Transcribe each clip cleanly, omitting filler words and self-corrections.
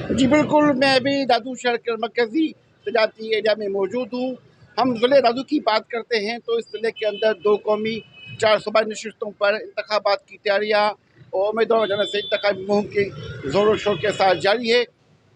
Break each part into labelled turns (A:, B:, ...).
A: जी बिल्कुल, मैं भी दादू शहर के मरकज़ी तजारती एरिया में मौजूद हूँ। हम ज़िले दादू की बात करते हैं तो इस ज़िले के अंदर 2 कौमी 4 सूबाई नशिस्तों पर इंतखाबात की तैयारियाँ और उम्मीदवारों की जानब से इंतखाबी मुहिम की ज़ोर शोर के साथ जारी है।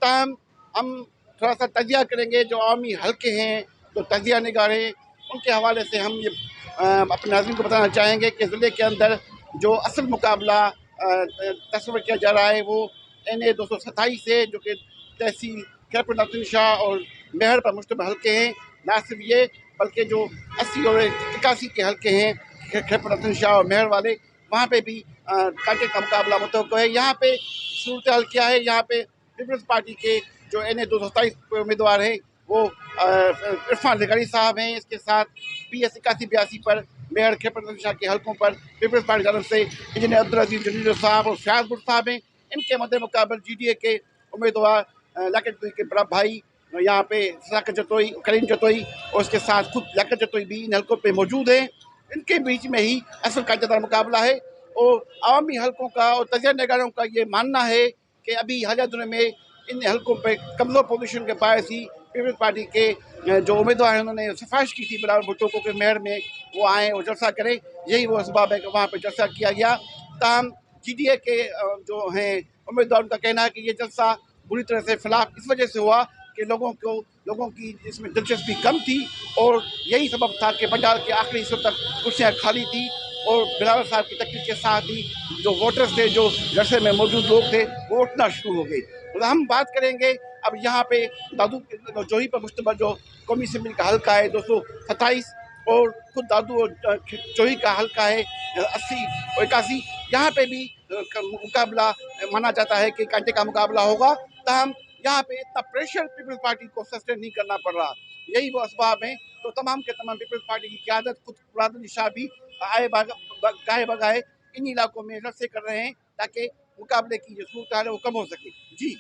A: ताहम हम थोड़ा-सा तजिया करेंगे जो अवामी हल्के हैं, जो तजिया निगार हैं, उनके हवाले से हम ये अपने नाज़रीन को बताना चाहेंगे कि ज़िले के अंदर जो असल मुकाबला तस्वर किया जा रहा है वो NA 227 है, जो कि तहसील खैबर नसीर शाह और मेहर पर मुश्तमिल हल्के हैं। ना सिर्फ ये बल्कि जो 80 और 81 के हल्के हैं खैबर नसीर शाह और मेहर वाले, वहाँ पे भी कांटे का मुकाबला मुतवक्को है। यहाँ पे सूरत हाल क्या है, यहाँ पे पीपल्स पार्टी के जो NA 227 पे उम्मीदवार हैं वो इरफान लिगारी साहब हैं। इसके साथ PS 81-82 पर मेयर खैबर नसीर शाह के हल्कों पर पीपल्स पार्टी की तरफ से इंजीनियर अब्दुल अजीज जलील साहब और फयाज बुट साहब हैं। इनके मद्दे मुकाबल GDA के उम्मीदवार लियाकत जतोई के बड़ा भाई यहाँ पे सदाकत जतोई, करीम जतोई और उसके साथ खुद लियाकत जतोई भी इन हल्कों पे मौजूद हैं। इनके बीच में ही असल कायदेदार मुकाबला है और अवामी हल्कों का और तजिया निगारों का ये मानना है कि अभी हालिया दिनों में इन हल्कों पे कमज़ोर पोजीशन के बायस ही पीपल्स पार्टी के जो उम्मीदवार हैं उन्होंने सिफारिश की थी बिलावल भुट्टो को कि मेयर में वो आएँ और जलसा करें। यही वो असबाब है कि वहाँ पे जलसा किया गया। ताहम GDA के जो हैं उम्मीदवार, उनका कहना है कि ये जलसा बुरी तरह से फ़िलहाल इस वजह से हुआ कि लोगों की इसमें दिलचस्पी कम थी और यही सबब था कि पंडाल के आखिरी हिस्सों तक कुर्सियाँ खाली थी और बिलावल साहब की तकरीर के साथ ही जो वोटर्स थे, जो जलसे में मौजूद लोग थे, वो उठना शुरू हो गए। तो हम बात करेंगे अब यहाँ पे दादू जोही पर मुश्तमिल जो कौमी असम्बली का हल्का है 227 और खुद दादू और जोही का हल्का है 80 और 81। यहाँ पे भी मुकाबला माना जाता है कि कांटे का मुकाबला होगा। ताहम यहाँ पे इतना प्रेशर पीपल्स पार्टी को सस्टेन नहीं करना पड़ रहा। यही वो असबाब हैं। तो तमाम के तमाम पीपल्स पार्टी की क़यादत खुद मुराद अली शाह भी गाहे बगाहे इन इलाकों में रस्से कर रहे हैं ताकि मुकाबले की जो सूरत हाल है वो कम हो सके। जी।